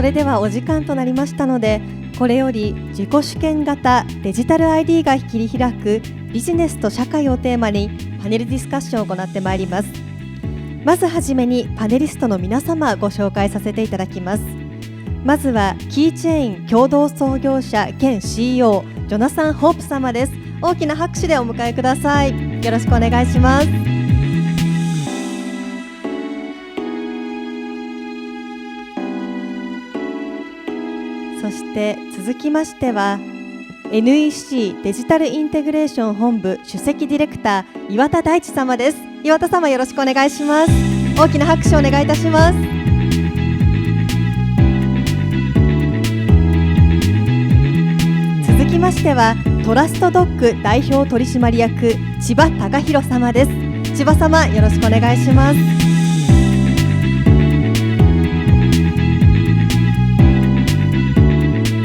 れではお時間となりましたので、これより自己主権型デジタル ID が切り開くビジネスと社会をテーマにパネルディスカッションを行ってまいります。まずはじめにパネリストの皆様ご紹介させていただきます。まずはキーチェイン共同創業者兼 CEO ジョナサン・ホープ様です。大きな拍手でお迎えください。よろしくお願いします。そして続きましては NEC デジタルインテグレーション本部首席ディレクター岩田大地様です。岩田様、よろしくお願いします。大きな拍手をお願いいたします。続きましてはトラストドッグ代表取締役千葉貴弘様です。千葉様、よろしくお願いします。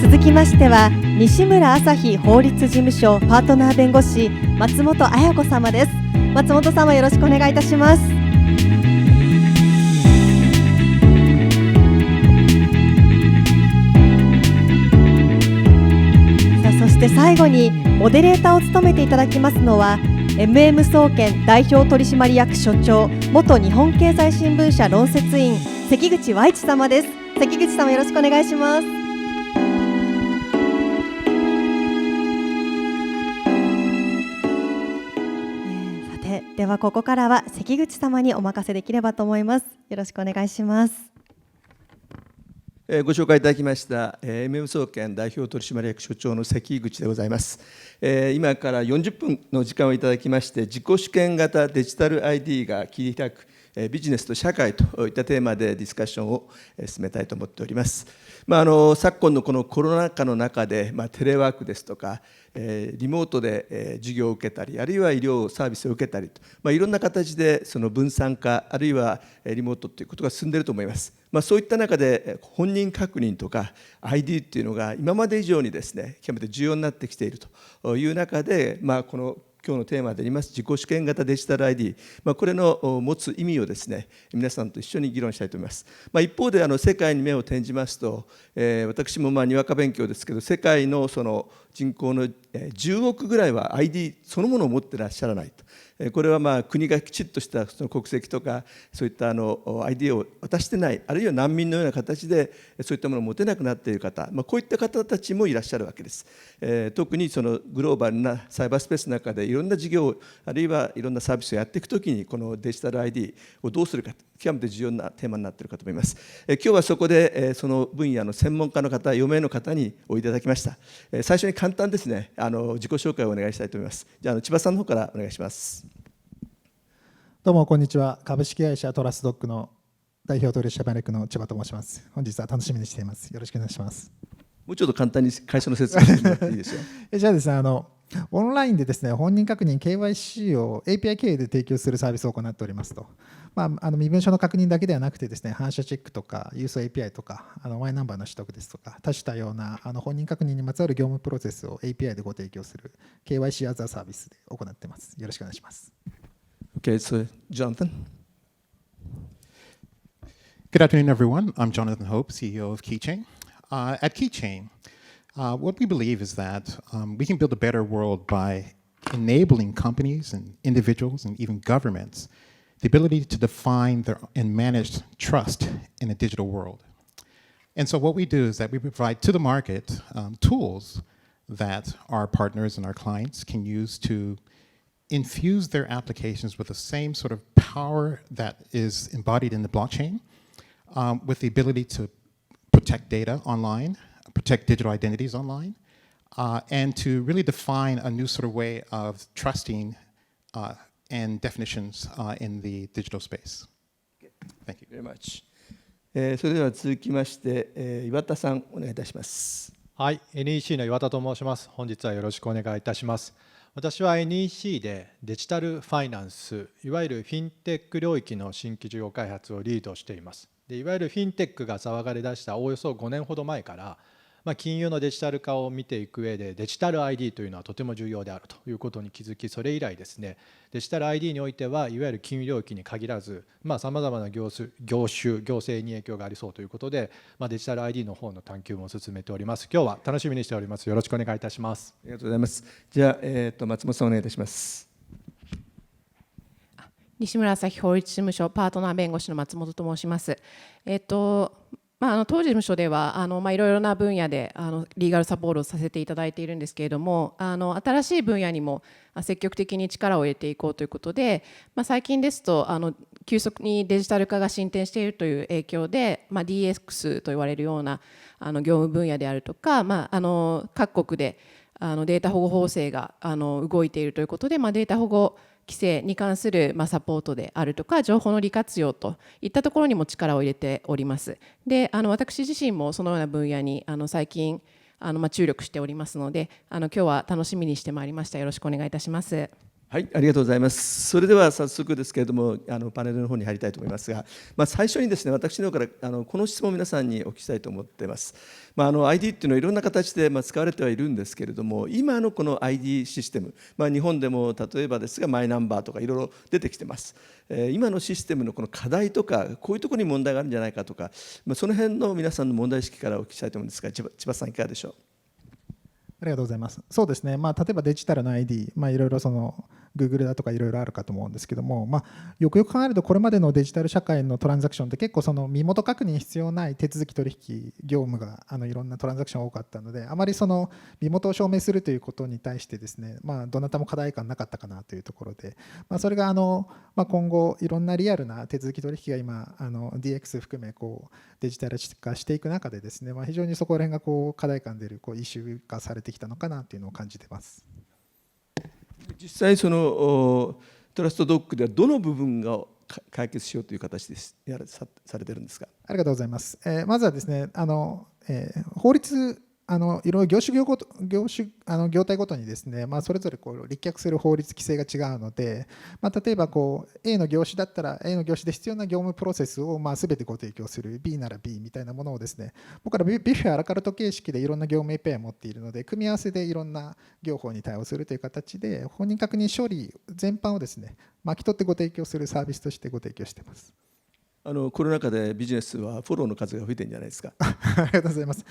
続きましては西村朝日法律事務所パートナー弁護士松本彩子様です。松本様、よろしくお願いいたします。そして最後にモデレーターを務めていただきますのは MM 総研代表取締役所長元日本経済新聞社論説委員関口和一様です。関口様、よろしくお願いします。ではここからは関口様にお任せできればと思います。よろしくお願いします。ご紹介いただきました MM 総研代表取締役所長の関口でございます。今から40分の時間をいただきまして自己主権型デジタル ID が切り開くビジネスと社会といったテーマでディスカッションを進めたいと思っております。昨今のこのコロナ禍の中で、テレワークですとかリモートで授業を受けたり、あるいは医療サービスを受けたりと、いろんな形でその分散化、あるいはリモートということが進んでいると思います。そういった中で本人確認とか ID っていうのが今まで以上にですね、極めて重要になってきているという中で、この今日のテーマであります自己主権型デジタル ID、これの持つ意味をですね、皆さんと一緒に議論したいと思います。一方で世界に目を転じますと、私もにわか勉強ですけど、世界のその人口の10億ぐらいは ID そのものを持ってらっしゃらないと。これは国がきちっとしたその国籍とかそういったID を渡してない、あるいは難民のような形でそういったものを持てなくなっている方、こういった方たちもいらっしゃるわけです。特にそのグローバルなサイバースペースの中でいろんな事業、あるいはいろんなサービスをやっていくときにこのデジタル ID をどうするか、極めて重要なテーマになっているかと思います。今日はそこでその分野の専門家の方、4名の方においでいただきました。最初に簡単ですね、自己紹介をお願いしたいと思います。じゃあ千葉さんの方からお願いします。どうもこんにちは。株式会社トラスドッグの代表取締役の千葉と申します。本日は楽しみにしています。よろしくお願いします。もうちょっと簡単に会社の説明してもらっていいですよ。じゃあですね、オンラインでですね、本人確認 KYC を API 経由で提供するサービスを行っておりますと。身分証の確認だけではなくてですね、反射チェックとか、郵送 API とか、Y ナンバーの取得ですとか、多種多様な本人確認にまつわる業務プロセスを API でご提供する KYC アザーサービスで行っています。よろしくお願いします。Okay, so Jonathan. Good afternoon, everyone. I'm Jonathan Hope, CEO of Keychain. At Keychain, what we believe is that we can build a better world by enabling companies and individuals and even governments the ability to define and manage trust in a digital world. And so what we do is that we provide to the market tools that our partners and our clients can use to infuse their applications with the same sort of power that is embodied in the blockchain, with the ability to protect data online, protect digital identities online, and to really define a new sort of way of trusting and definitions in the digital space. Thank you very much. それでは続きまして、岩田さんお願いいたします。はい、NEC の岩田と申します。本日はよろしくお願いいたします。私は NEC でデジタルファイナンス、いわゆるフィンテック領域の新規事業開発をリードしています。でいわゆるフィンテックが騒がれ出したおよそ5年ほど前から、金融のデジタル化を見ていく上でデジタル ID というのはとても重要であるということに気づき、それ以来ですね、デジタル ID においてはいわゆる金融領域に限らずさまざまな業種行政に影響がありそうということで、デジタル ID の方の探求も進めております。今日は楽しみにしております。よろしくお願いいたします。ありがとうございます。じゃあ、松本さんお願いいたします。西村朝日法律事務所パートナー弁護士の松本と申します。当事務所ではいろいろな分野でリーガルサポートをさせていただいているんですけれども、新しい分野にも積極的に力を入れていこうということで、最近ですと急速にデジタル化が進展しているという影響で、DX と言われるような業務分野であるとか、各国でデータ保護法制が動いているということで、データ保護規制に関するサポートであるとか情報の利活用といったところにも力を入れております。で、私自身もそのような分野に最近注力しておりますので、今日は楽しみにしてまいりました。よろしくお願いいたします。はい、ありがとうございます。それでは早速ですけれども、パネルの方に入りたいと思いますが、最初にですね、私の方からこの質問を皆さんにお聞きしたいと思っています。ID っていうのはいろんな形で使われてはいるんですけれども、今のこの ID システム、日本でも例えばですがマイナンバーとかいろいろ出てきてます。今のシステムのこの課題とか、こういうところに問題があるんじゃないかとか、その辺の皆さんの問題意識からお聞きしたいと思うんですが、千葉さんいかがでしょう。ありがとうございます。そうですね、例えばデジタルの ID、いろいろGoogle だとかいろいろあるかと思うんですけども、よくよく考えるとこれまでのデジタル社会のトランザクションって結構身元確認必要ない手続き取引業務がいろんなトランザクション多かったので、あまり身元を証明するということに対してですね、どなたも課題感なかったかなというところで、それが今後いろんなリアルな手続き取引が今DX 含めデジタル化していく中でですね、非常にそこら辺が課題感出るイシュー化されてきたのかなというのを感じています。実際トラストドッグではどの部分が解決しようという形でされているんですか。ありがとうございます。まずはですね、法律いろいろ業態ごとにですね、それぞれ立脚する法律規制が違うので、例えばA の業種だったら A の業種で必要な業務プロセスを全てご提供する、 B なら B みたいなものをですね、僕らビュッフェアラカルト形式でいろんな業務 API を持っているので、組み合わせでいろんな業法に対応するという形で本人確認処理全般をですね巻き取ってご提供するサービスとしてご提供しています。コロナ禍でビジネスはフォローの数が増えてるんじゃないですか。ありがとうございます。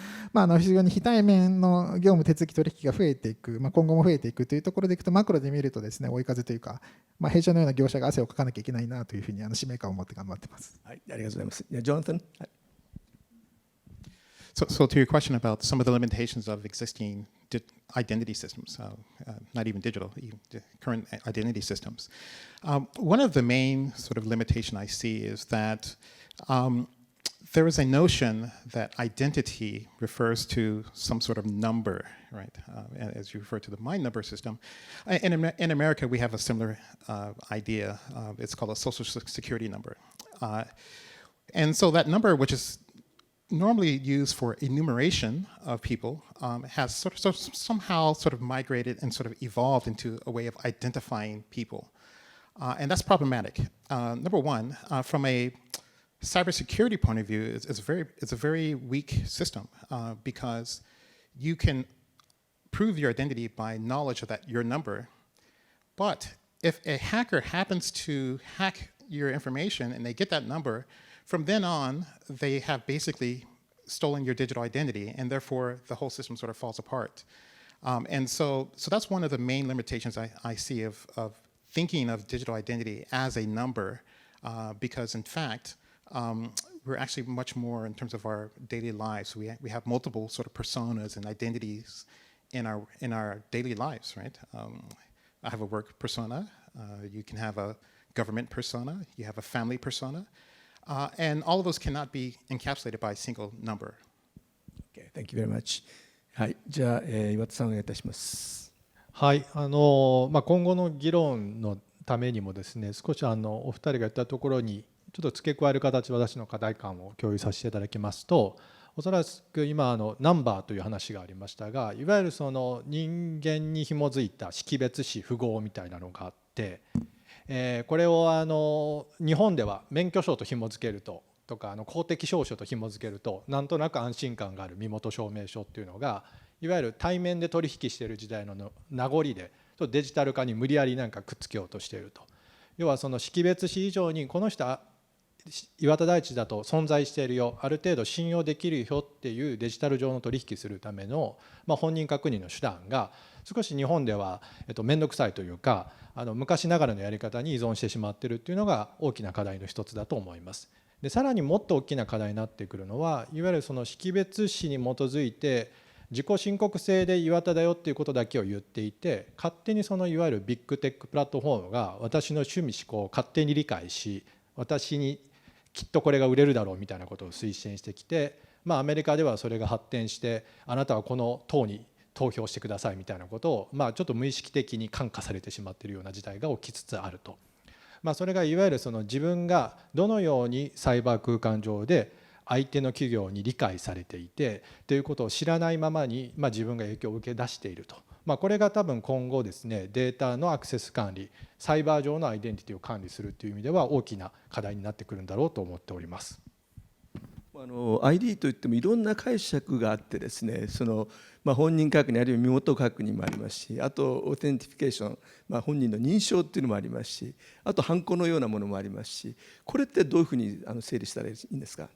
非常に非対面の業務手続き取引が増えていく、今後も増えていくというところでいくと、マクロで見るとですね、追い風というか、弊社のような業者が汗をかかなきゃいけないなというふうに使命感を持って頑張っています。はい、ありがとうございます。ジョナタン。So to your question about some of the limitations of existing identity systems, not even digital, even the current identity systems, one of the main sort of limitation I see is that there is a notion that identity refers to some sort of number, right? As you refer to the My Number system. In America, we have a similar idea. It's called a social security number. And so that number, which is normally used for enumeration of people, has somehow migrated and evolved into a way of identifying people. And that's problematic. Number one, from a cybersecurity point of view, it's a very weak system because you can prove your identity by knowledge of your number. But if a hacker happens to hack your information and they get that number, from then on, they have basically stolen your digital identity, and therefore the whole system sort of falls apart. And so that's one of the main limitations I see of thinking of digital identity as a number, because in fact, we're actually much more in terms of our daily lives. We have multiple sort of personas and identities in our daily lives, right? I have a work persona. You can have a government persona. You have a family persona. And all of those cannot be encapsulated by a single number. Okay, thank you very much. はい、じゃあ、岩田さんお願いいたします。はい、今後の議論のためにもですね、少しお二人が言ったところにちょっと付け加える形で私の課題感を共有させていただきますと、おそらく今ナンバーという話がありましたが、いわゆるその人間に紐づいた識別子符号みたいなのがあって、これを日本では免許証と紐付けるととか公的証書と紐付けるとなんとなく安心感がある身元証明書っていうのがいわゆる対面で取引している時代の名残でデジタル化に無理やりなんかくっつけようとしていると。要はその識別紙以上にこの人は岩田大地だと存在しているよ、ある程度信用できるよっていうデジタル上の取引するための、本人確認の手段が少し日本では面倒くさいというか昔ながらのやり方に依存してしまっているっていうのが大きな課題の一つだと思います。でさらにもっと大きな課題になってくるのはいわゆるその識別紙に基づいて自己申告制で岩田だよっていうことだけを言っていて勝手にそのいわゆるビッグテックプラットフォームが私の趣味思考を勝手に理解し私にきっとこれが売れるだろうみたいなことを推進してきて、アメリカではそれが発展してあなたはこの党に投票してくださいみたいなことをちょっと無意識的に感化されてしまっているような事態が起きつつあると。それがいわゆるその自分がどのようにサイバー空間上で相手の企業に理解されていてということを知らないままに自分が影響を受け出していると。これが多分今後ですねデータのアクセス管理サイバー上のアイデンティティを管理するという意味では大きな課題になってくるんだろうと思っております。ID といってもいろんな解釈があってですね本人確認あるいは身元確認もありますしあとオーセンティフィケーション、本人の認証っていうのもありますしあとハンコのようなものもありますしこれってどういうふうに整理したらいいんですか。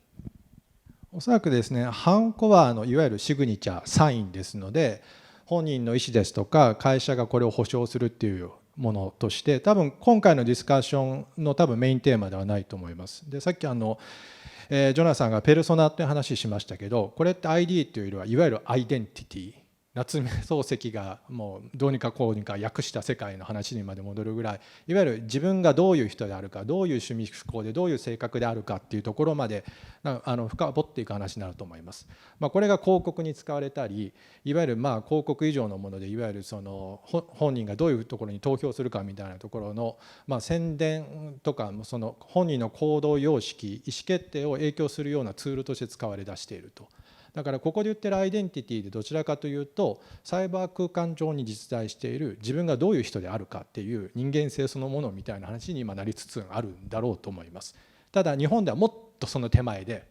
おそらくですねハンコはいわゆるシグニチャーサインですので本人の意思ですとか会社がこれを保証するっていうものとして多分今回のディスカッションの多分メインテーマではないと思います。でさっきジョナさんがペルソナって話しましたけどこれって ID というよりはいわゆるアイデンティティ夏目漱石がもうどうにかこうにか訳した世界の話にまで戻るぐらいいわゆる自分がどういう人であるかどういう趣味思考でどういう性格であるかっていうところまで深掘っていく話になると思います。これが広告に使われたりいわゆる広告以上のものでいわゆるその本人がどういうところに投票するかみたいなところの宣伝とかその本人の行動様式意思決定を影響するようなツールとして使われ出していると。だからここで言ってるアイデンティティでどちらかというとサイバー空間上に実在している自分がどういう人であるかっていう人間性そのものみたいな話に今なりつつあるんだろうと思います。ただ日本ではもっとその手前で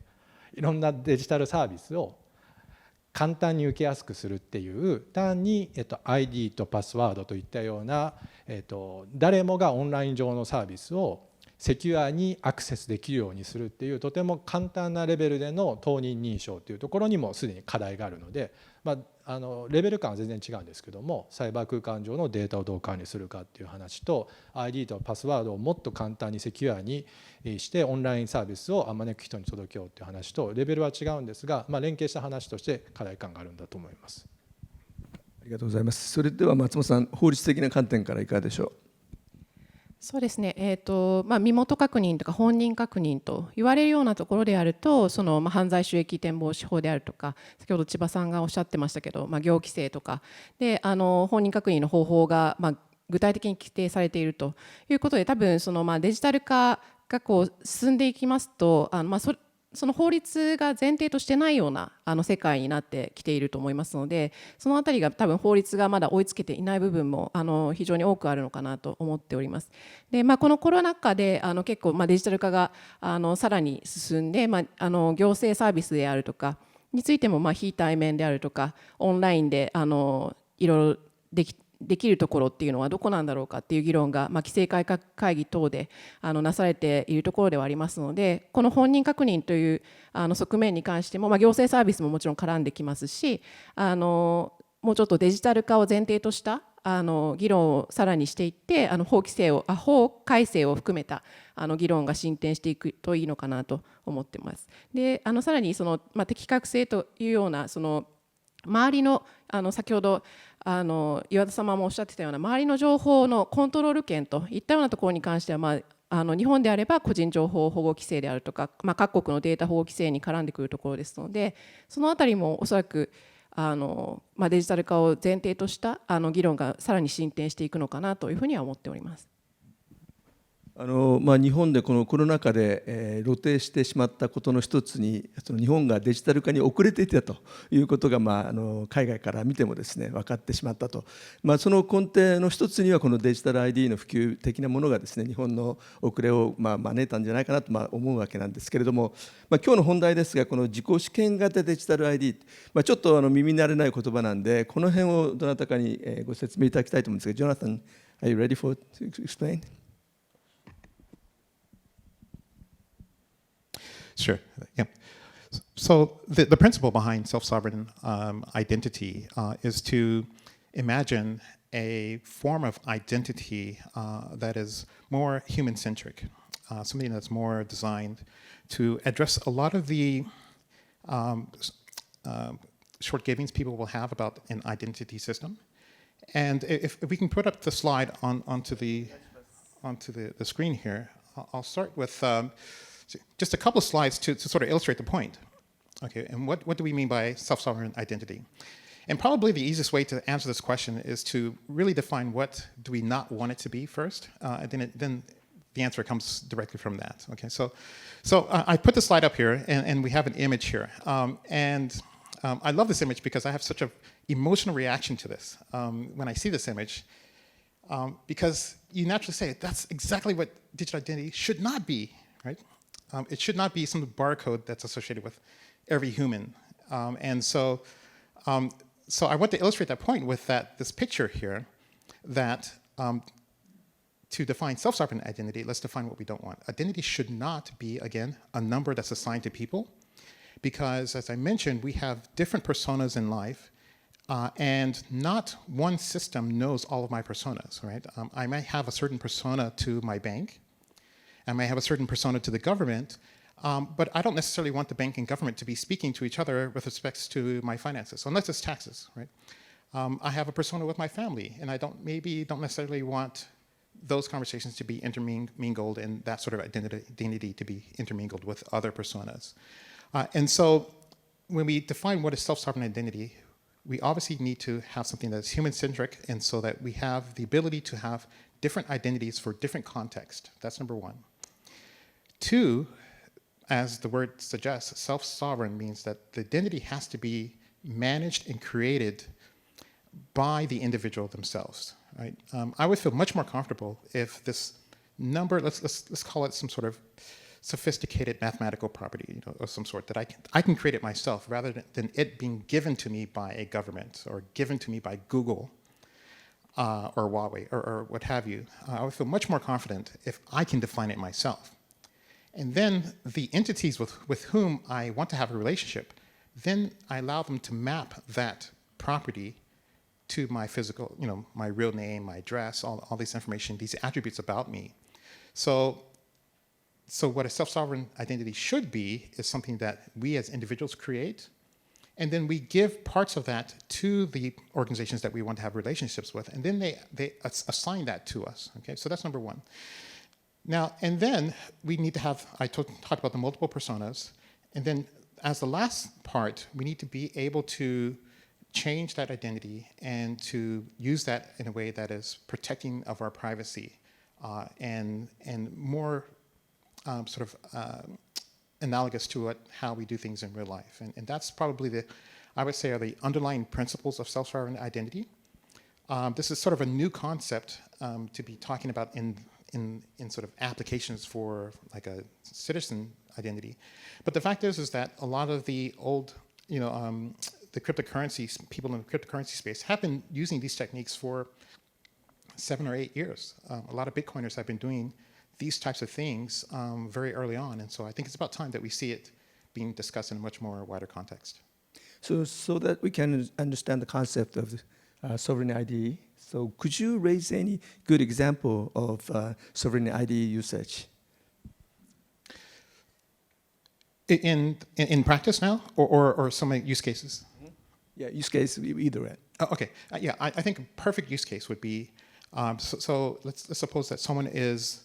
いろんなデジタルサービスを簡単に受けやすくするっていう単にID とパスワードといったような誰もがオンライン上のサービスをセキュアにアクセスできるようにするっていうとても簡単なレベルでの当人認証というところにもすでに課題があるので、レベル感は全然違うんですけどもサイバー空間上のデータをどう管理するかっていう話と ID とパスワードをもっと簡単にセキュアにしてオンラインサービスを招く人に届けようっていう話とレベルは違うんですが、連携した話として課題感があるんだと思います。ありがとうございます。それでは松本さん法律的な観点からいかがでしょう。そうですね、身元確認とか本人確認と言われるようなところであると犯罪収益転防止法であるとか先ほど千葉さんがおっしゃってましたけど、業規制とかで本人確認の方法が、具体的に規定されているということで多分デジタル化が進んでいきますとその法律が前提としてないような世界になってきていると思いますのでそのあたりが多分法律がまだ追いつけていない部分も非常に多くあるのかなと思っております。で、このコロナ禍で結構デジタル化がさらに進んで、行政サービスであるとかについても非対面であるとかオンラインでいろいろできるところっていうのはどこなんだろうかっていう議論が規制改革会議等でなされているところではありますのでこの本人確認という側面に関しても行政サービスももちろん絡んできますしもうちょっとデジタル化を前提とした議論をさらにしていって法改正を含めた議論が進展していくといいのかなと思ってます。でさらに適格性というような周りの先ほど岩田様もおっしゃってたような周りの情報のコントロール権といったようなところに関しては、日本であれば個人情報保護規制であるとか、各国のデータ保護規制に絡んでくるところですのでそのあたりもおそらくデジタル化を前提とした議論がさらに進展していくのかなというふうには思っております。日本でこのコロナ禍で、露呈してしまったことの一つに、その日本がデジタル化に遅れていたということが、海外から見てもですね分かってしまったと、その根底の一つにはこのデジタル ID の普及的なものがですね日本の遅れを招いたんじゃないかなと思うわけなんですけれども、今日の本題ですが、この自己主権型デジタル ID、ちょっと耳慣れない言葉なんで、この辺をどなたかにご説明いただきたいと思うんですが、Jonathan, are you ready to explain? Sure. Yeah. So the principle behind self-sovereign identity is to imagine a form of identity that is more human-centric, something that's more designed to address a lot of the shortcomings people will have about an identity system. And if we can put up the slide onto the screen here, I'll start with just a couple of slides to sort of illustrate the point. Okay, and what do we mean by self-sovereign identity? And probably the easiest way to answer this question is to really define what do we not want it to be first, and then the answer comes directly from that. Okay, so I put the slide up here, and we have an image here. I love this image because I have such an emotional reaction to this when I see this image, because you naturally say that's exactly what digital identity should not be, right? It should not be some barcode that's associated with every human. So I want to illustrate that point with this picture here, that to define self-sovereign identity, let's define what we don't want. Identity should not be, again, a number that's assigned to people, because, as I mentioned, we have different personas in life, and not one system knows all of my personas, right? I might have a certain persona to my bank, I may have a certain persona to the government, but I don't necessarily want the bank and government to be speaking to each other with respect to my finances, unless it's taxes, right? I have a persona with my family, and I don't necessarily want those conversations to be intermingled and that sort of identity to be intermingled with other personas. And so when we define what is self-sovereign identity, we obviously need to have something that's human-centric, and so that we have the ability to have different identities for different contexts. That's number one. Two, as the word suggests, self-sovereign means that the identity has to be managed and created by the individual themselves, right? I would feel much more comfortable if this number, let's call it some sort of sophisticated mathematical property, of some sort, that I can create it myself, rather than it being given to me by a government or given to me by Google or Huawei or what have you. I would feel much more confident if I can define it myself. And then the entities with whom I want to have a relationship, then I allow them to map that property to my physical, my real name, my address, all this information, these attributes about me. So what a self-sovereign identity should be is something that we as individuals create, and then we give parts of that to the organizations that we want to have relationships with, and then they assign that to us. Okay, so that's number one. Now, and then we need to have, I talked about the multiple personas, and then as the last part, we need to be able to change that identity and to use that in a way that is protecting of our privacy and more analogous to how we do things in real life. And that's probably I would say, are the underlying principles of self-sovereign identity. This is sort of a new concept to be talking about in sort of applications for like a citizen identity. But the fact is that a lot of the old, the cryptocurrencies, people in the cryptocurrency space have been using these techniques for 7 or 8 years. A lot of Bitcoiners have been doing these types of things very early on. And so I think it's about time that we see it being discussed in a much more wider context. So that we can understand the concept of sovereign ID, so could you raise any good example of sovereign ID usage? In practice now, or some use cases? Yeah, use case, either way. Oh, okay, I think a perfect use case would be, so let's suppose that someone is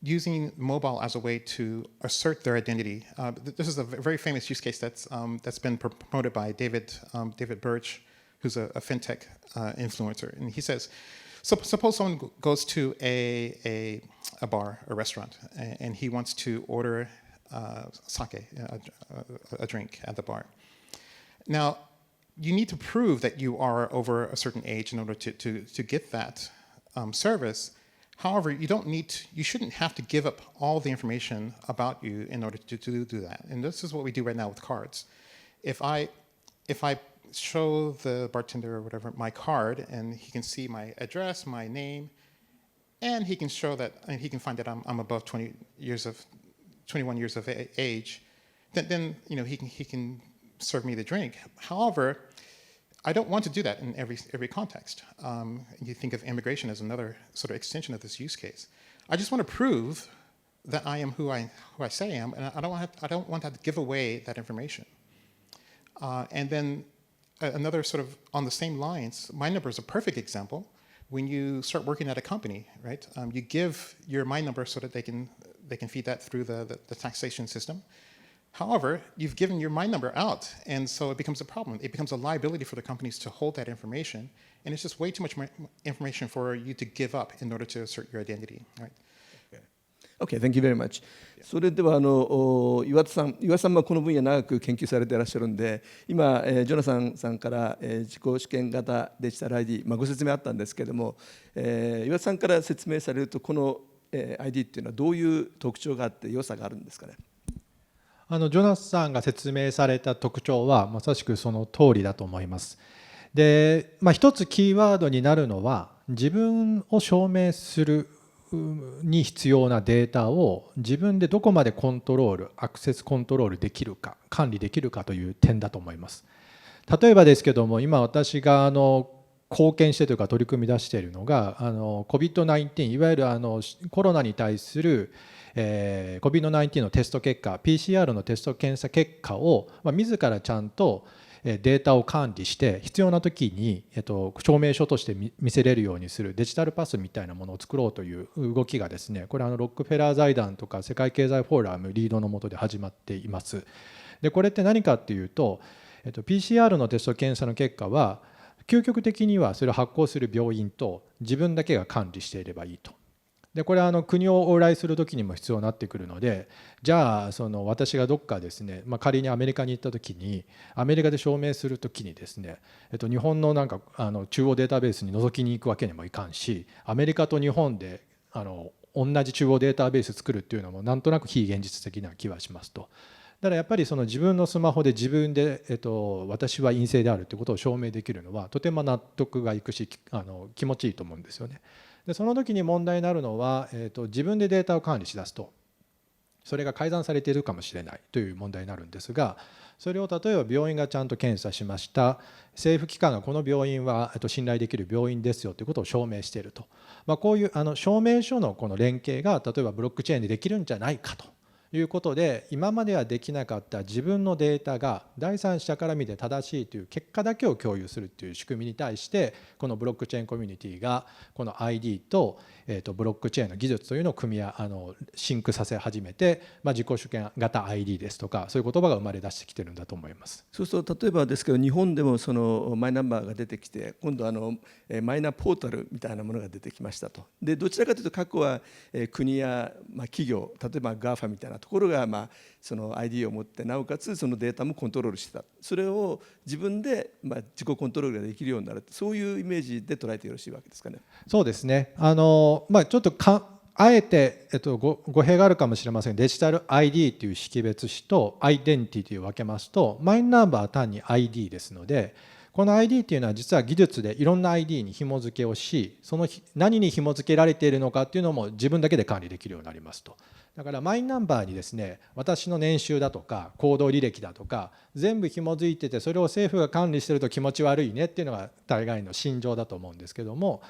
using mobile as a way to assert their identity. This is a very famous use case that's been promoted by David Birch, who's a fintech influencer. And he says, So suppose someone goes to a bar, a restaurant, and he wants to order sake, a drink at the bar. Now, you need to prove that you are over a certain age in order to get that service. However, you shouldn't have to give up all the information about you in order to do that. And this is what we do right now with cards. If I show the bartender or whatever my card, and he can see my address, my name, and he can show that, and he can find that I'm above 21 years of age, then he can serve me the drink. However, I don't want to do that in every context. You think of immigration as another sort of extension of this use case. I just want to prove that I am who I say I am, and I don't want to have to give away that information. And then another sort of on the same lines, my number is a perfect example. When you start working at a company, right? You give your my number so that they can feed that through the taxation system. However, you've given your my number out, and so it becomes a problem. It becomes a liability for the companies to hold that information, and it's just way too much information for you to give up in order to assert your identity, right? Okay, thank you very much. それでは岩田さんはこの分野長く研究されていらっしゃるんで、今、ジョナサンさんから、自己主権型デジタル ID、ご説明あったんですけれども、岩田さんから説明されるとこの、ID っていうのはどういう特徴があって良さがあるんですかね。ジョナスさんが説明された特徴はまさしくその通りだと思います。で、一つキーワードになるのは自分を証明するに必要なデータを自分でどこまでコントロール、アクセスコントロールできるか、管理できるかという点だと思います。例えばですけども、今私が貢献してというか取り組み出しているのがCOVID-19、いわゆるコロナに対するCOVID-19 のテスト結果、PCR のテスト検査結果を自らちゃんとデータを管理して必要な時に証明書として見せれるようにするデジタルパスみたいなものを作ろうという動きがですね、これロックフェラー財団とか世界経済フォーラムリードの下で始まっています。でこれって何かっていうと、PCR のテスト検査の結果は究極的にはそれを発行する病院と自分だけが管理していればいいと。でこれは国を往来する時にも必要になってくるので、じゃあ私がどっかですね、仮にアメリカに行った時にアメリカで証明する時にですね、日本のなんか中央データベースに覗きに行くわけにもいかんし、アメリカと日本で同じ中央データベース作るっていうのもなんとなく非現実的な気はしますと。だからやっぱり自分のスマホで自分で、私は陰性であるということを証明できるのはとても納得がいくし気持ちいいと思うんですよね。でその時に問題になるのは、自分でデータを管理しだすとそれが改ざんされているかもしれないという問題になるんですが、それを例えば病院がちゃんと検査しました、政府機関がこの病院は信頼できる病院ですよということを証明していると、こういう証明書のこの連携が例えばブロックチェーンでできるんじゃないかということで、今まではできなかった自分のデータが第三者から見て正しいという結果だけを共有するという仕組みに対して、このブロックチェーンコミュニティがこの ID とブロックチェーンの技術というのをシンクさせ始めて、自己主権型 ID ですとかそういう言葉が生まれ出してきてるんだと思います。そうすると例えばですけど、日本でもマイナンバーが出てきて、今度マイナポータルみたいなものが出てきましたと。でどちらかというと過去は国や企業、例えば GAFA みたいなところがその ID を持って、なおかつそのデータもコントロールしてた、それを自分で自己コントロールができるようになる、そういうイメージで捉えてよろしいわけですかね。そうですね。ちょっとあえて、語弊があるかもしれませんが、デジタル ID という識別子とアイデンティティを分けますと、マイナンバーは単に ID ですので、この ID っていうのは実は技術でいろんな ID に紐付けをし、その何に紐付けられているのかっていうのも自分だけで管理できるようになりますと。だからマイナンバーにですね、私の年収だとか行動履歴だとか全部紐付いてて、それを政府が管理してると気持ち悪いねっていうのが大概の心情だと思うんですけども、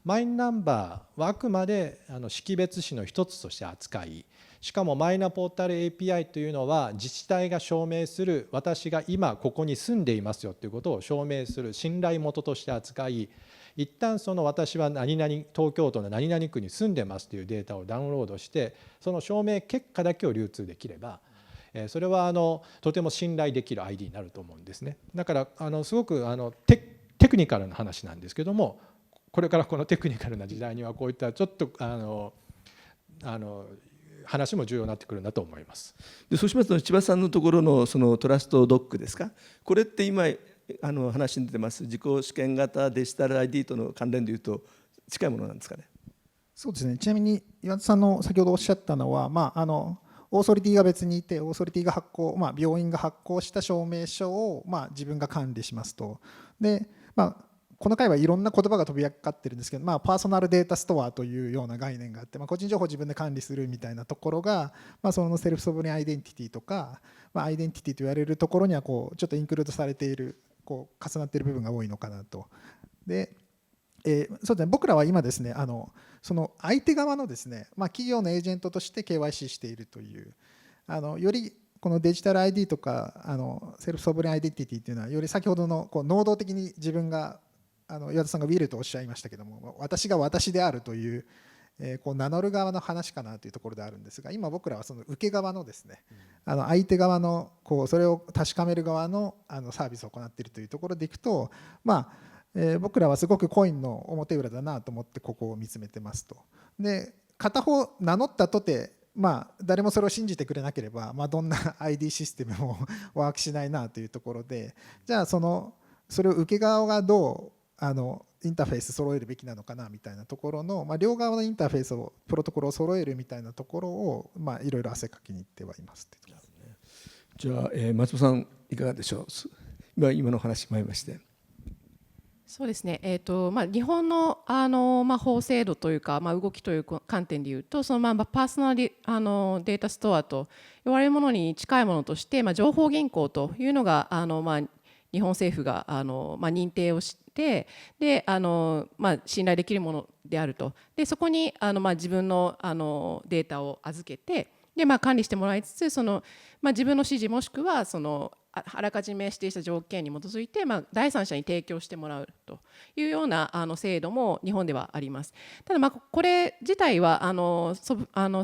マイナンバーはあくまで識別子の一つとして扱い、しかもマイナポータル API というのは自治体が証明する私が今ここに住んでいますよということを証明する信頼元として扱い、一旦私は何々東京都の何々区に住んでますというデータをダウンロードして、その証明結果だけを流通できれば、それはとても信頼できる ID になると思うんですね。だからすごくテクニカルな話なんですけども、これからこのテクニカルな時代にはこういったちょっと話も重要になってくるんだと思います。でそうしますと千葉さんのところのそのトラストドッグですか、これって今話に出てます自己主権型デジタル ID との関連でいうと近いものなんですかね。そうですね。ちなみに岩田さんの先ほどおっしゃったのは、オーソリティが別にいて、オーソリティが発行、病院が発行した証明書を、自分が管理しますと。で、この回はいろんな言葉が飛び交ってるんですけど、パーソナルデータストアというような概念があって、個人情報を自分で管理するみたいなところが、そのセルフソブリンアイデンティティとか、アイデンティティと言われるところにはちょっとインクルードされている、重なっている部分が多いのかなと。でそうですね、僕らは今ですね、その相手側のですね、企業のエージェントとして KYC しているという、よりこのデジタル ID とかセルフソブリンアイデンティティというのはより先ほどの能動的に自分が岩田さんがウィルとおっしゃいましたけども、私が私であるという、名乗る側の話かなというところであるんですが、今僕らはその受け側のですね、相手側のそれを確かめる側のサービスを行っているというところでいくと、僕らはすごくコインの表裏だなと思ってここを見つめてますと。で片方名乗ったとて、誰もそれを信じてくれなければ、どんな ID システムもワークしないなというところで、じゃあそれを受け側がどうインターフェース揃えるべきなのかなみたいなところの、両側のインターフェースをプロトコルを揃えるみたいなところを、いろいろ汗かきにいってはいますっていうところですね。じゃあ、松本さんいかがでしょう。今の話もありまして。そうですね、日本の、法制度というか、動きという観点でいうと、そのパーソナルデータストアと言われるものに近いものとして、情報銀行というのが日本政府が認定をしてで信頼できるものであると。でそこに自分のデータを預けてで、管理してもらいつつ自分の指示もしくはあらかじめ指定した条件に基づいて、第三者に提供してもらうというような制度も日本ではあります。ただこれ自体は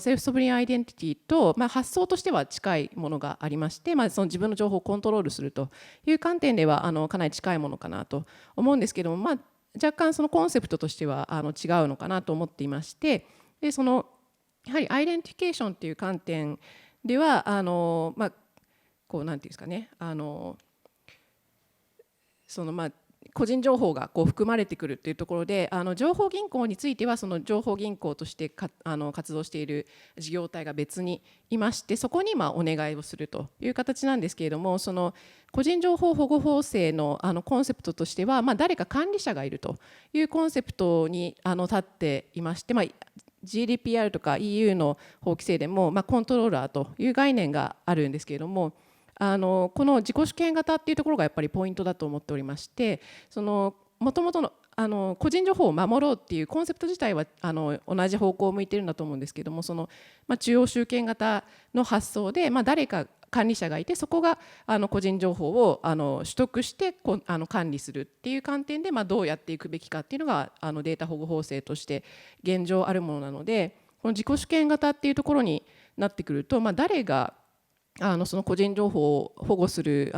セルフソブリンアイデンティティと、発想としては近いものがありまして、その自分の情報をコントロールするという観点ではかなり近いものかなと思うんですけども、若干そのコンセプトとしては違うのかなと思っていまして、でやはりアイデンティフィケーションという観点ではなんていうんですかね、個人情報が含まれてくるというところで情報銀行についてはその情報銀行として活動している事業体が別にいまして、そこにお願いをするという形なんですけれども、その個人情報保護法制のコンセプトとしては、誰か管理者がいるというコンセプトに立っていまして、GDPR とか EU の法規制でも、コントローラーという概念があるんですけれども、この自己主権型っていうところがやっぱりポイントだと思っておりまして、もともとの個人情報を守ろうっていうコンセプト自体は同じ方向を向いてるんだと思うんですけども、中央集権型の発想で、誰か管理者がいてそこが個人情報を取得して管理するっていう観点でどうやっていくべきかっていうのがデータ保護法制として現状あるものなので、この自己主権型っていうところになってくると、誰がその個人情報を保護する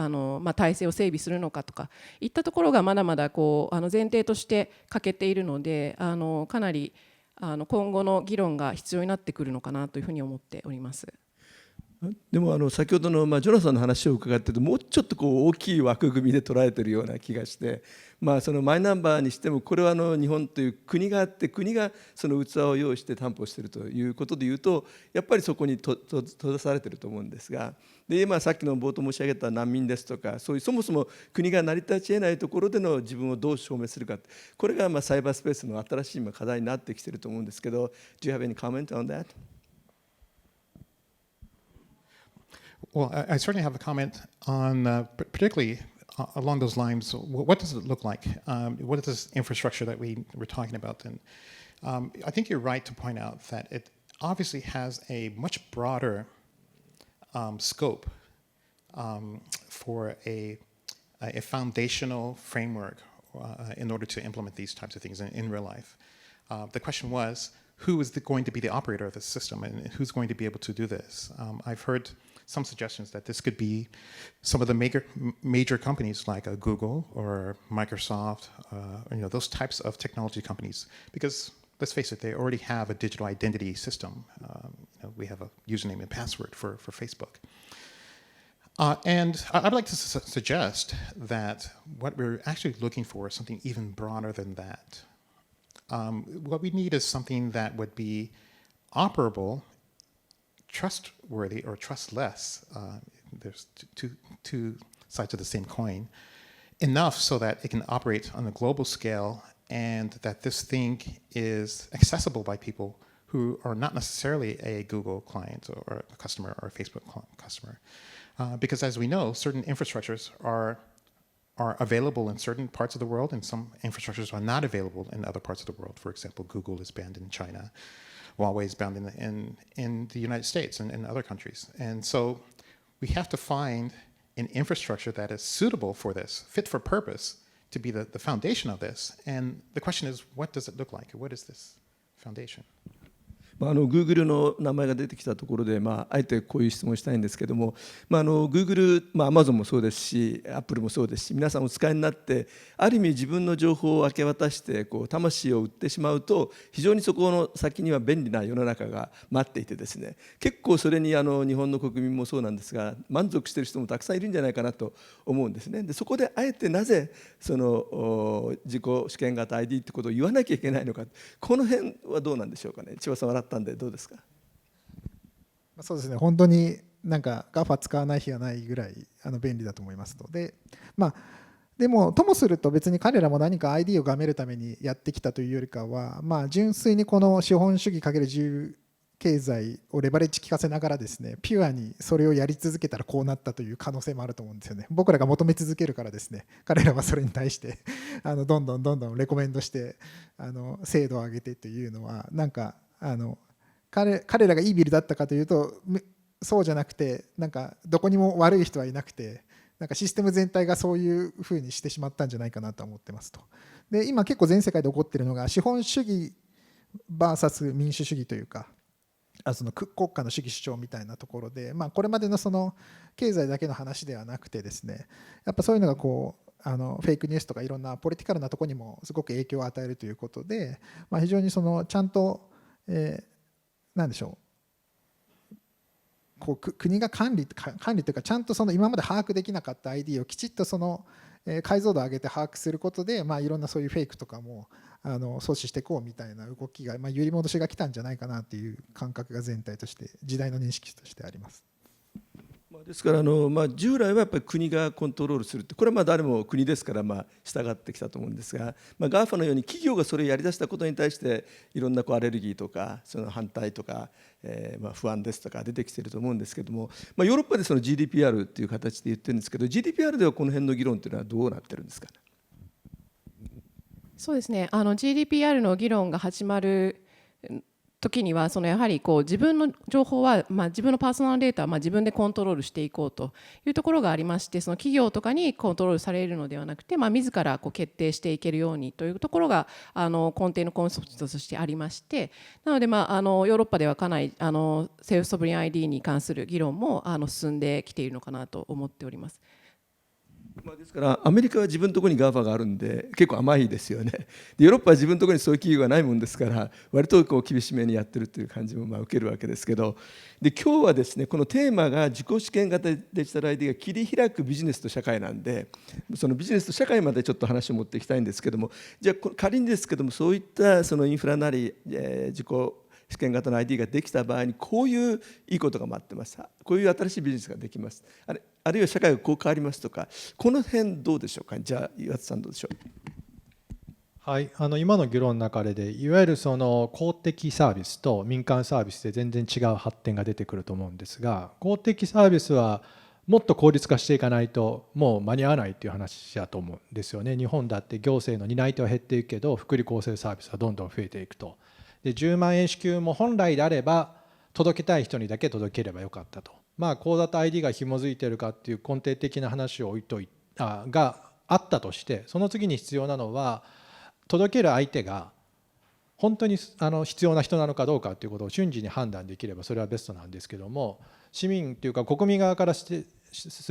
体制を整備するのかとかいったところがまだまだ前提として欠けているので、かなり今後の議論が必要になってくるのかなというふうに思っております。でも先ほどのジョナサンの話を伺ってると、もうちょっと大きい枠組みで捉えてるような気がして、そのマイナンバーにしてもこれは日本という国があって、国がその器を用意して担保しているということでいうと、やっぱりそこに閉ざされていると思うんですが、で今さっきの冒頭申し上げた難民ですとか、そういうそもそも国が成り立ち得ないところでの自分をどう証明するか、これがサイバースペースの新しい課題になってきていると思うんですけど、Do you have any comment on that? Well, I certainly have a comment on particularly along those lines. What does it look like? What is this infrastructure that we were talking about? And I think you're right to point out that it obviously has a much broader scope for a foundational framework in order to implement these types of things in real life. The question was, who is going to be the operator of this system, and who's going to be able to do this? I've heard some suggestions that this could be some of the major companies like Google or Microsoft, those types of technology companies. Because let's face it, they already have a digital identity system. We have a username and password for Facebook. And I'd like to suggest that what we're actually looking for is something even broader than that. What we need is something that would be operable, trustworthy, or trustless. There's two sides of the same coin. Enough so that it can operate on a global scale and that this thing is accessible by people who are not necessarily a Google client or a customer or a Facebook customer. Because as we know, certain infrastructures are available in certain parts of the world, and some infrastructures are not available in other parts of the world. For example, Google is banned in China, Huawei is banned in the United States and in other countries. And so we have to find an infrastructure that is suitable for this, fit for purpose, to be the foundation of this. And the question is, what does it look like? What is this foundation? Google の名前が出てきたところで、あえてこういう質問をしたいんですけども、Google、Amazon もそうですし、Apple もそうですし、皆さんお使いになって、ある意味自分の情報を明け渡して魂を売ってしまうと、非常にそこの先には便利な世の中が待っていてですね、結構それに日本の国民もそうなんですが、満足している人もたくさんいるんじゃないかなと思うんですね。でそこであえてなぜその自己主権型 ID ってことを言わなきゃいけないのか、この辺はどうなんでしょうかね。千葉さん笑ったんでどうですか。そうですね、本当になんか GAFA 使わない日はないぐらい便利だと思いますので、でもともすると別に彼らも何か ID をがめるためにやってきたというよりかは、純粋にこの資本主義かける自由経済をレバレッジ効かせながらですね、ピュアにそれをやり続けたらこうなったという可能性もあると思うんですよね。僕らが求め続けるからですね、彼らはそれに対してどんどんレコメンドして精度を上げてというのは、なんか彼らがいいビルだったかというとそうじゃなくて、なんかどこにも悪い人はいなくて、なんかシステム全体がそういうふうにしてしまったんじゃないかなと思ってますと。で今結構全世界で起こっているのが資本主義 VS 民主主義というか、その国家の主義主張みたいなところで、これまでのその経済だけの話ではなくてですね、やっぱそういうのがフェイクニュースとかいろんなポリティカルなところにもすごく影響を与えるということで、非常にちゃんとなんでしょう、国が管理というか、ちゃんと今まで把握できなかった ID をきちっと解像度を上げて把握することで、いろんなそういうフェイクとかも阻止していこうみたいな動きが、揺り戻しが来たんじゃないかなという感覚が全体として時代の認識としてあります。ですから従来はやっぱり国がコントロールするって、これは誰も国ですから従ってきたと思うんですが、GAFA のように企業がそれをやりだしたことに対していろんなアレルギーとかその反対とか、不安ですとか出てきていると思うんですけども、ヨーロッパでその GDPR っていう形で言ってるんですけど、 GDPR ではこの辺の議論っていうのはどうなってるんですか。そうですね、GDPR の議論が始まる時にはやはり自分の情報は、自分のパーソナルデータは自分でコントロールしていこうというところがありまして、その企業とかにコントロールされるのではなくて、自ら決定していけるようにというところが根底のコンセプトとしてありまして、なのでヨーロッパではかなりセルフソブリン ID に関する議論も進んできているのかなと思っております。ですからアメリカは自分のところに GAFA があるんで結構甘いですよね。でヨーロッパは自分のところにそういう企業がないもんですから、割と厳しめにやってるという感じも受けるわけですけど、で今日はですね、このテーマが自己主権型デジタル ID が切り開くビジネスと社会なんで、そのビジネスと社会までちょっと話を持っていきたいんですけども、じゃあ仮にですけども、そういったそのインフラなり、自己主権型の ID ができた場合にこういういいことが待ってます、こういう新しいビジネスができます、あるいは社会がこう変わりますとか、この辺どうでしょうか。じゃあ岩田さんどうでしょう。はい、今の議論の中でいわゆるその公的サービスと民間サービスで全然違う発展が出てくると思うんですが、公的サービスはもっと効率化していかないともう間に合わないという話だと思うんですよね。日本だって行政の担い手は減っていくけど、福利厚生サービスはどんどん増えていくと。で10万円支給も本来であれば届けたい人にだけ届ければよかったと。口座と ID が紐づいているかっていう根底的な話をがあったとして、その次に必要なのは届ける相手が本当に必要な人なのかどうかということを瞬時に判断できればそれはベストなんですけども、市民というか国民側からす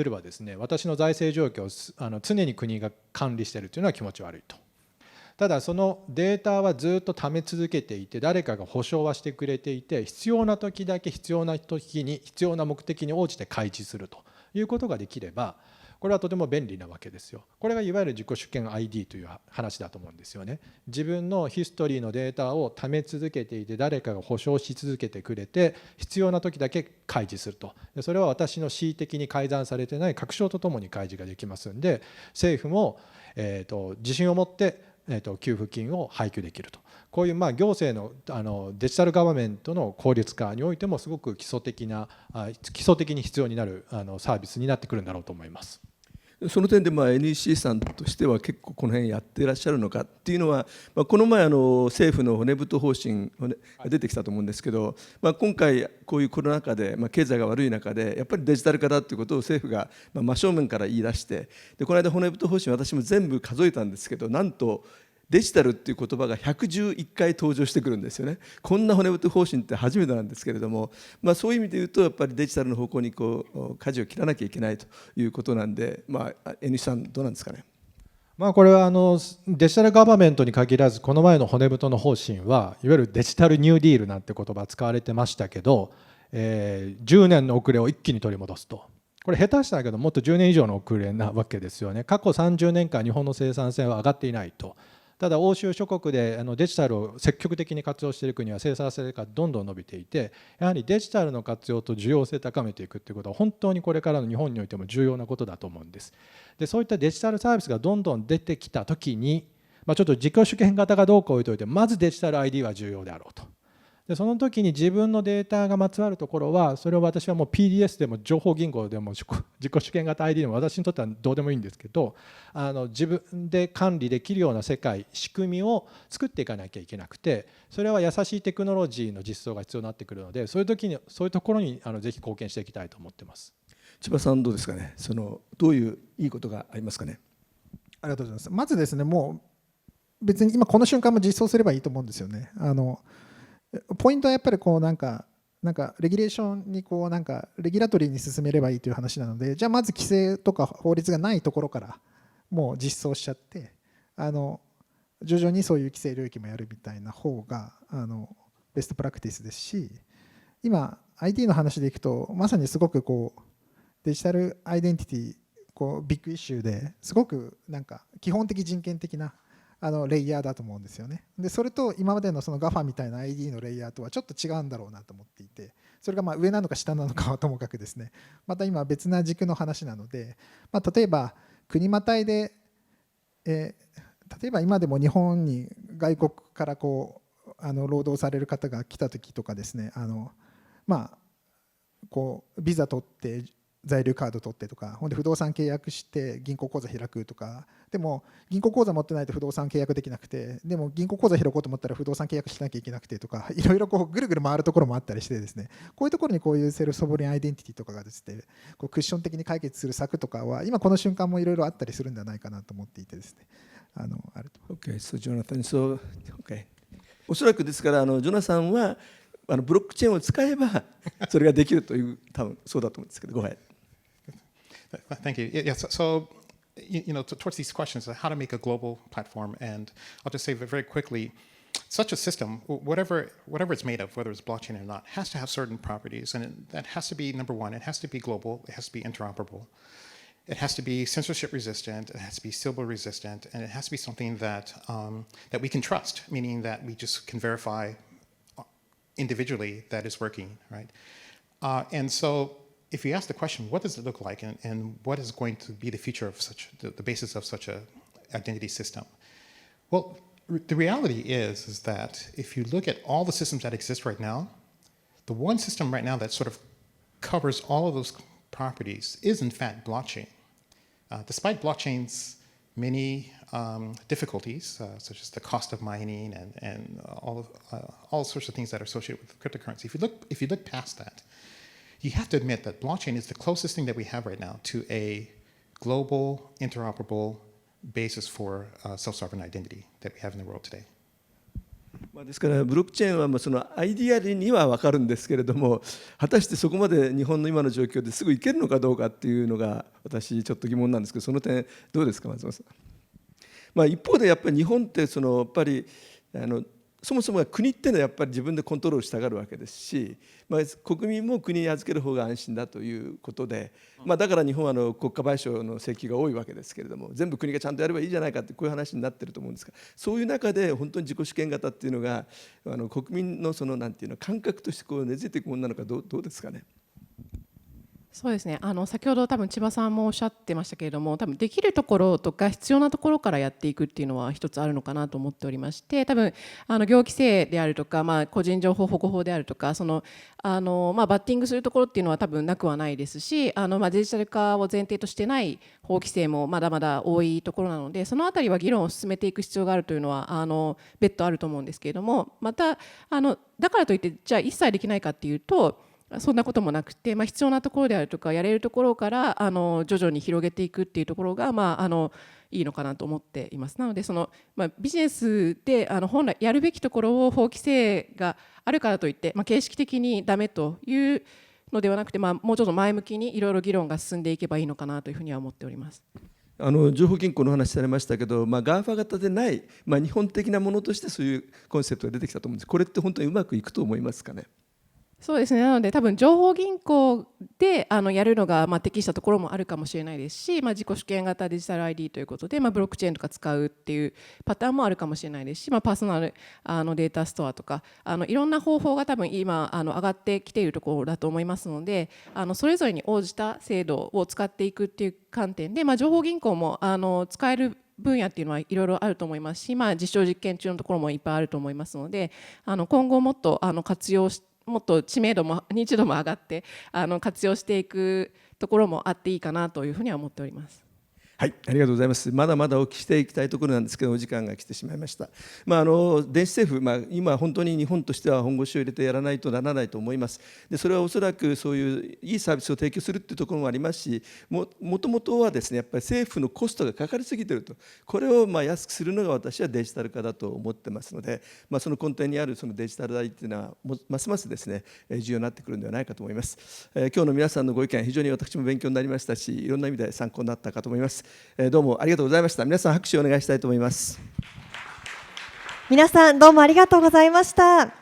ればですね、私の財政状況を常に国が管理しているというのは気持ち悪いと。ただそのデータはずっと貯め続けていて、誰かが保証はしてくれていて、必要な時だけ必要な時に必要な目的に応じて開示するということができれば、これはとても便利なわけですよ。これがいわゆる自己主権 ID という話だと思うんですよね。自分のヒストリーのデータを貯め続けていて、誰かが保証し続けてくれて、必要な時だけ開示すると。それは私の恣意的に改ざんされてない確証とともに開示ができますんで、政府も自信を持って給付金を配給できると。こういう行政のデジタルガバメントの効率化においてもすごく基礎的に必要になるサービスになってくるんだろうと思います。その点でNEC さんとしては結構この辺やっていらっしゃるのかっていうのは、この前政府の骨太方針が出てきたと思うんですけど、今回こういうコロナ禍で経済が悪い中でやっぱりデジタル化だっていうことを政府が真正面から言い出して、でこの間骨太方針私も全部数えたんですけど、なんとデジタルっていう言葉が111回登場してくるんですよね。こんな骨太方針って初めてなんですけれども、そういう意味で言うとやっぱりデジタルの方向に舵を切らなきゃいけないということなんで、NEC さんどうなんですかね。これはデジタルガバメントに限らず、この前の骨太の方針はいわゆるデジタルニューディールなんて言葉使われてましたけど、10年の遅れを一気に取り戻すと。これ下手したけどもっと10年以上の遅れなわけですよね。過去30年間日本の生産性は上がっていないと。ただ欧州諸国でデジタルを積極的に活用している国は生産性がどんどん伸びていて、やはりデジタルの活用と需要性を高めていくということは本当にこれからの日本においても重要なことだと思うんです。でそういったデジタルサービスがどんどん出てきたときに、ちょっと自己主権型がどうか置いといて、まずデジタル ID は重要であろうと。でその時に自分のデータがまつわるところは、それを私はもう PDS でも情報銀行でも自己主権型 ID でも私にとってはどうでもいいんですけど、自分で管理できるような世界、仕組みを作っていかなきゃいけなくて、それは優しいテクノロジーの実装が必要になってくるので、そういう時にそういうところにぜひ貢献していきたいと思ってます。千葉さんどうですかね。どういういいことがありますかね。ありがとうございます。まずですね、もう別に今この瞬間も実装すればいいと思うんですよね。ポイントはやっぱりなんかレギュレーションにレギュラトリーに進めればいいという話なので、じゃあまず規制とか法律がないところからもう実装しちゃって、徐々にそういう規制領域もやるみたいな方がベストプラクティスですし、今 IT の話でいくとまさにすごくデジタルアイデンティティビッグイシューですごく基本的人権的なレイヤーだと思うんですよね。でそれと今までのその GAFA みたいな ID のレイヤーとはちょっと違うんだろうなと思っていて、それが上なのか下なのかはともかくですね、また今別な軸の話なので、例えば国またいで、例えば今でも日本に外国から労働される方が来た時とかですね、ビザ取って在留カード取ってとか、ほんで不動産契約して銀行口座開くとか、でも銀行口座持ってないと不動産契約できなくて、でも銀行口座開こうと思ったら不動産契約しなきゃいけなくてとか、いろいろぐるぐる回るところもあったりしてですね、こういうところにこういうセルフソボリンアイデンティティとかがですね、クッション的に解決する策とかは今この瞬間もいろいろあったりするんじゃないかなと思っていてですね、あると。Okay, so Jonathan, okay. おそらくですからジョナサンはブロックチェーンを使えばそれができるという多分そうだと思うんですけど、ごめん。Thank you. Yeah, so towards these questions, how to make a global platform, and I'll just say very quickly, such a system, whatever it's made of, whether it's blockchain or not, has to have certain properties, and that has to be number one. It has to be global. It has to be interoperable. It has to be censorship resistant. It has to be Sybil resistant, and it has to be something that we can trust, meaning that we just can verify individually that it's working, right? And so, if you ask the question, what does it look like, and what is going to be the future of the basis of such a identity system? Well, the reality is that if you look at all the systems that exist right now, the one system right now that sort of covers all of those properties is in fact blockchain. Despite blockchain's many difficulties, such as the cost of mining and all sorts of things that are associated with cryptocurrency, if you look past that, you have to admit that blockchain is the closest thing that we have right now to a global, interoperable basis for self-sovereign identity that we have in the world today. ですからブロックチェーンはそのアイディアには分かるんですけれども、果たしてそこまで日本の今の状況ですぐいけるのかどうかっていうのが私ちょっと疑問なんですけど、その点どうですか松本さん。一方でやっぱり日本ってやっぱりそもそもが国っていうのはやっぱり自分でコントロールしたがるわけですし、国民も国に預ける方が安心だということで、だから日本は国家賠償の請求が多いわけですけれども、全部国がちゃんとやればいいじゃないかってこういう話になってると思うんですが、そういう中で本当に自己主権型っていうのが国民のなんていうの感覚として根付いていくものなのかどうですかね。そうですね、先ほど多分千葉さんもおっしゃってましたけれども、多分できるところとか必要なところからやっていくっていうのは一つあるのかなと思っておりまして、多分業規制であるとか、個人情報保護法であるとか、バッティングするところっていうのは多分なくはないですし、デジタル化を前提としてない法規制もまだまだ多いところなので、そのあたりは議論を進めていく必要があるというのは別途あると思うんですけれども、まただからといってじゃあ一切できないかっていうとそんなこともなくて、必要なところであるとかやれるところから徐々に広げていくっていうところがいいのかなと思っています。なのでビジネスで本来やるべきところを法規制があるからといって、形式的にダメというのではなくて、もうちょっと前向きにいろいろ議論が進んでいけばいいのかなというふうには思っております。情報銀行の話されましたけど、GAFA 型でない、日本的なものとしてそういうコンセプトが出てきたと思うんです。これって本当にうまくいくと思いますかね。そうですね、なので多分情報銀行でやるのが適したところもあるかもしれないですし、自己主権型デジタル ID ということで、ブロックチェーンとか使うっていうパターンもあるかもしれないですし、パーソナルデータストアとかいろんな方法が多分今上がってきているところだと思いますので、それぞれに応じた制度を使っていくっていう観点で、情報銀行も使える分野っていうのはいろいろあると思いますし、実証実験中のところもいっぱいあると思いますので、今後もっと活用してもっと知名度も認知度も上がって活用していくところもあっていいかなというふうには思っております。はい、ありがとうございます。まだまだお聞きしていきたいところなんですけど、お時間が来てしまいました。電子政府、今本当に日本としては本腰を入れてやらないとならないと思います。でそれはおそらくそういういいサービスを提供するっていうところもありますし、もともとはですね、やっぱり政府のコストがかかりすぎていると、これを安くするのが私はデジタル化だと思ってますので、その根底にあるそのデジタル代っていうのはますますですね重要になってくるのではないかと思います。今日の皆さんのご意見、非常に私も勉強になりましたし、いろんな意味で参考になったかと思います。どうもありがとうございました。皆さん拍手をお願いしたいと思います。皆さんどうもありがとうございました。